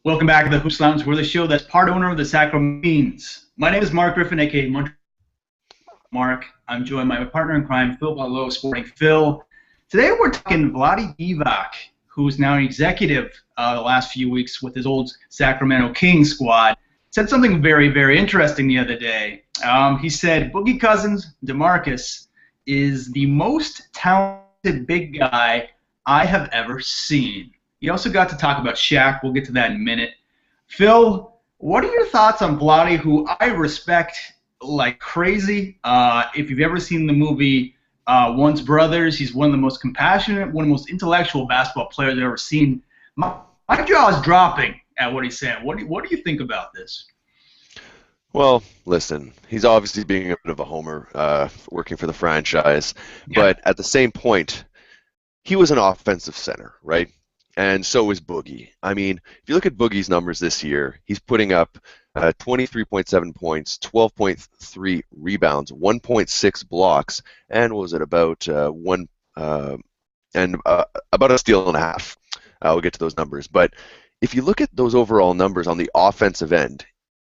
Welcome back to the Hoops Lounge. We're the show that's part owner of the Sacramento Kings. My name is Marc Griffin, a.k.a. Marc. I'm joined by my partner in crime, Phil Boileau, Sporting Phil. Today we're talking Vlade Divac, who's now an executive the last few weeks with his old Sacramento Kings squad. Said something very, very interesting the other day. He said Boogie Cousins, DeMarcus, is the most talented big guy I have ever seen. He also got to talk about Shaq. We'll get to that in a minute. Phil, what are your thoughts on Vlade, who I respect like crazy? If you've ever seen the movie Once Brothers, he's one of the most compassionate, one of the most intellectual basketball players I've ever seen. My jaw is dropping at what he's saying. What do you think about this? Well, listen, he's obviously being a bit of a homer, working for the franchise, but at the same point, he was an offensive center, right? And so is Boogie. I mean, if you look at Boogie's numbers this year, he's putting up 23.7 points, 12.3 rebounds, 1.6 blocks, and was it about about a steal and a half. We'll get to those numbers. But if you look at those overall numbers on the offensive end,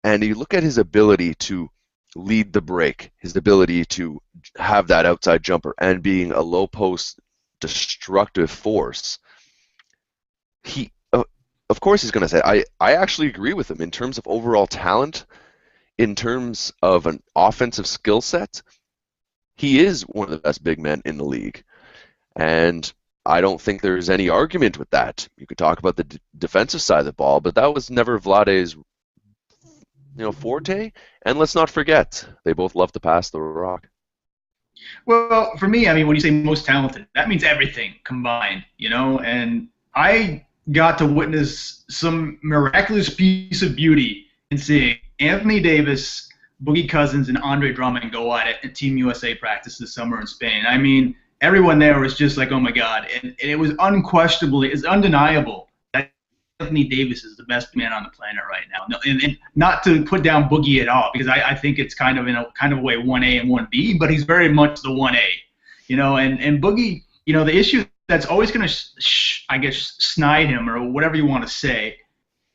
and you look at his ability to lead the break, his ability to have that outside jumper, and being a low post destructive force, he, of course, he's going to say, I actually agree with him in terms of overall talent, in terms of an offensive skill set. He is one of the best big men in the league, and I don't think there's any argument with that. You could talk about the defensive side of the ball, but that was never Vlade's, forte. And let's not forget, they both love to pass the rock. Well, for me, I mean, when you say most talented, that means everything combined, and I got to witness some miraculous piece of beauty in seeing Anthony Davis, Boogie Cousins, and Andre Drummond go at it at Team USA practice this summer in Spain. I mean, everyone there was just like, oh my God. And it was it's undeniable that Anthony Davis is the best man on the planet right now. And not to put down Boogie at all, because I think it's kind of in a kind of way 1A and 1B, but he's very much the 1A. And Boogie, the issue that's always going to, I guess, snide him or whatever you want to say,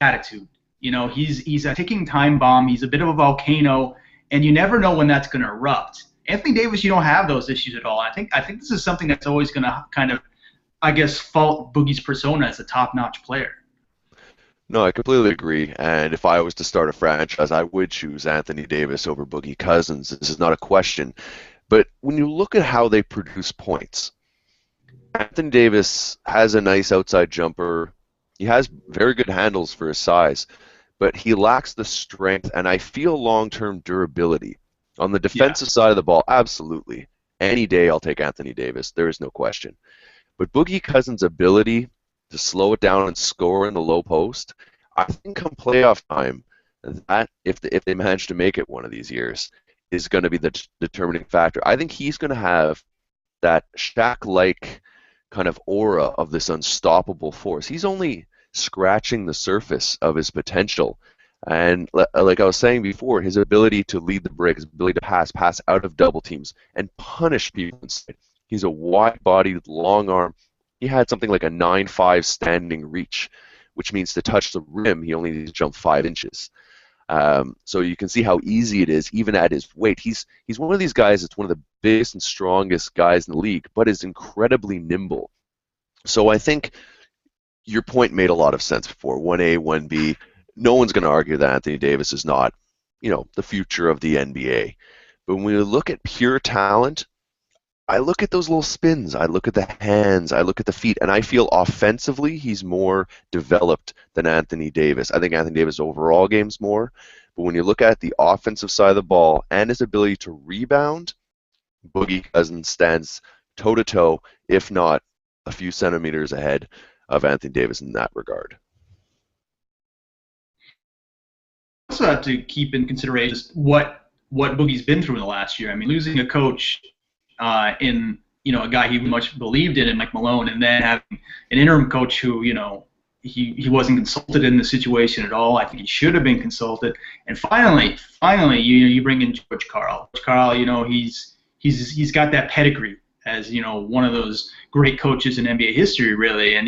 attitude. He's a ticking time bomb. He's a bit of a volcano, and you never know when that's going to erupt. Anthony Davis, you don't have those issues at all. I think this is something that's always going to kind of, I guess, fault Boogie's persona as a top-notch player. No, I completely agree. And if I was to start a franchise, I would choose Anthony Davis over Boogie Cousins. This is not a question. But when you look at how they produce points, Anthony Davis has a nice outside jumper. He has very good handles for his size, but he lacks the strength and I feel long-term durability. On the defensive side of the ball, absolutely. Any day I'll take Anthony Davis. There is no question. But Boogie Cousins' ability to slow it down and score in the low post, I think come playoff time, that if they manage to make it one of these years, is going to be the determining factor. I think he's going to have that Shaq-like kind of aura of this unstoppable force. He's only scratching the surface of his potential. And like I was saying before, his ability to lead the break, his ability to pass out of double teams, and punish people inside. He's a wide-bodied, long arm. He had something like a 9.5 standing reach, which means to touch the rim, he only needs to jump 5 inches. So you can see how easy it is, even at his weight. He's one of these guys that's one of the biggest and strongest guys in the league, but is incredibly nimble. So I think your point made a lot of sense before. 1A, 1B. No one's going to argue that Anthony Davis is not, the future of the NBA. But when we look at pure talent, I look at those little spins, I look at the hands, I look at the feet, and I feel offensively he's more developed than Anthony Davis. I think Anthony Davis' overall game's more, but when you look at the offensive side of the ball and his ability to rebound, Boogie Cousins stands toe-to-toe, if not a few centimeters ahead of Anthony Davis in that regard. Also have to keep in consideration just what Boogie's been through in the last year. I mean, losing a coach in a guy he much believed in Mike Malone, and then having an interim coach who he wasn't consulted in the situation at all. I think he should have been consulted. And finally, you bring in George Karl. George Karl, he's got that pedigree as one of those great coaches in NBA history, really. And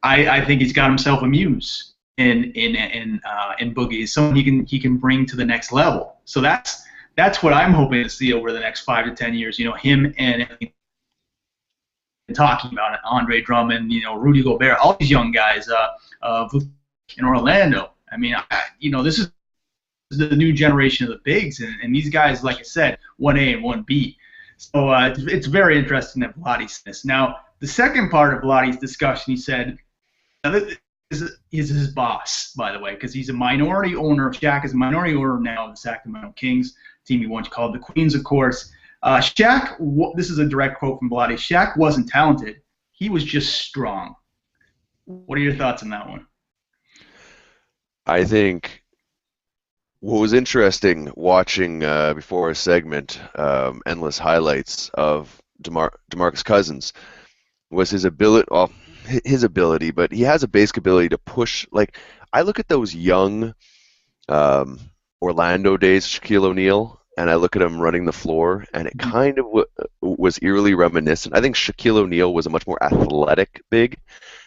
I think he's got himself a muse in Boogie. Someone he can bring to the next level. So that's what I'm hoping to see over the next 5 to 10 years. You know, him and talking about it, Andre Drummond, you know, Rudy Gobert, all these young guys in Orlando. I mean, you know, this is the new generation of the bigs, and these guys, like I said, 1A and 1B. So it's very interesting that Vlade said this. Now, the second part of Vlade's discussion, he said, now this is his boss, by the way, because he's a minority owner. Shaq is a minority owner now of the Sacramento Kings, team he once called the Queens, of course. Shaq, this is a direct quote from Vlade, Shaq wasn't talented. He was just strong. What are your thoughts on that one? I think what was interesting watching before a segment, endless highlights of DeMarcus Cousins, was his ability. Well, his ability, but he has a basic ability to push. Like, I look at those young Orlando days, Shaquille O'Neal, and I look at him running the floor, and it kind of was eerily reminiscent. I think Shaquille O'Neal was a much more athletic big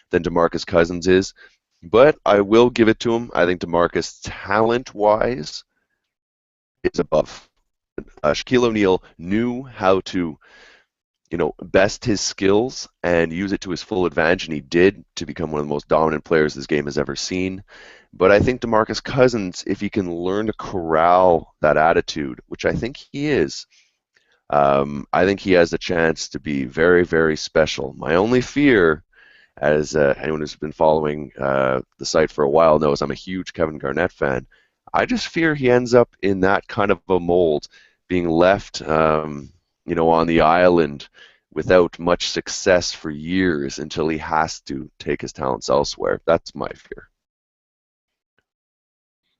than DeMarcus Cousins is, but I will give it to him. I think DeMarcus, talent-wise, is above. Shaquille O'Neal knew how to, you know, best his skills and use it to his full advantage, and he did, to become one of the most dominant players this game has ever seen. But I think DeMarcus Cousins, if he can learn to corral that attitude, which I think he is, I think he has a chance to be very, very special. My only fear, as anyone who's been following the site for a while knows, I'm a huge Kevin Garnett fan. I just fear he ends up in that kind of a mold, being left you know, on the island without much success for years until he has to take his talents elsewhere. That's my fear.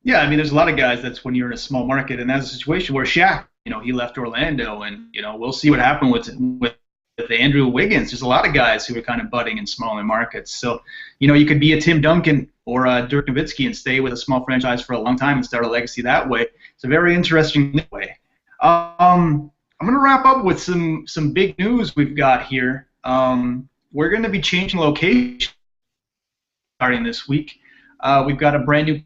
Yeah, I mean, there's a lot of guys that's when you're in a small market, and that's a situation where Shaq, you know, he left Orlando, and, you know, we'll see what happened with Andrew Wiggins. There's a lot of guys who are kind of budding in smaller markets. So, you know, you could be a Tim Duncan or a Dirk Nowitzki and stay with a small franchise for a long time and start a legacy that way. It's a very interesting way. I'm going to wrap up with some big news we've got here. We're going to be changing location starting this week. We've got a brand new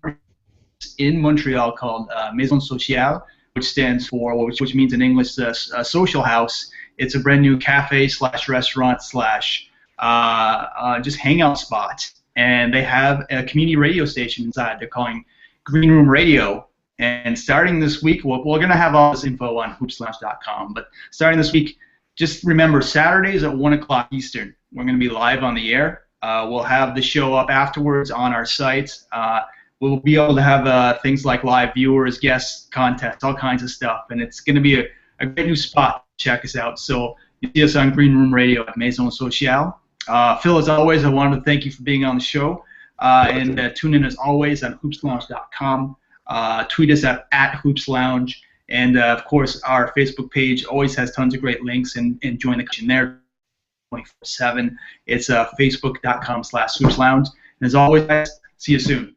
in Montreal called Maison Sociale, which stands for, which means in English, social house. It's a brand new cafe / restaurant / just hangout spot. And they have a community radio station inside. They're calling Green Room Radio. And starting this week, we're going to have all this info on hoopslounge.com. But starting this week, just remember, Saturdays at 1 o'clock Eastern, we're going to be live on the air. We'll have the show up afterwards on our site. We'll be able to have things like live viewers, guests, contests, all kinds of stuff. And it's going to be a great new spot. Check us out. So you see us on Green Room Radio at Maison Sociale. Phil, as always, I wanted to thank you for being on the show. And tune in, as always, on hoopslounge.com. Tweet us at hoopslounge. And, of course, our Facebook page always has tons of great links, and join the conversation there 24/7. It's facebook.com/hoopslounge. And as always, guys, see you soon.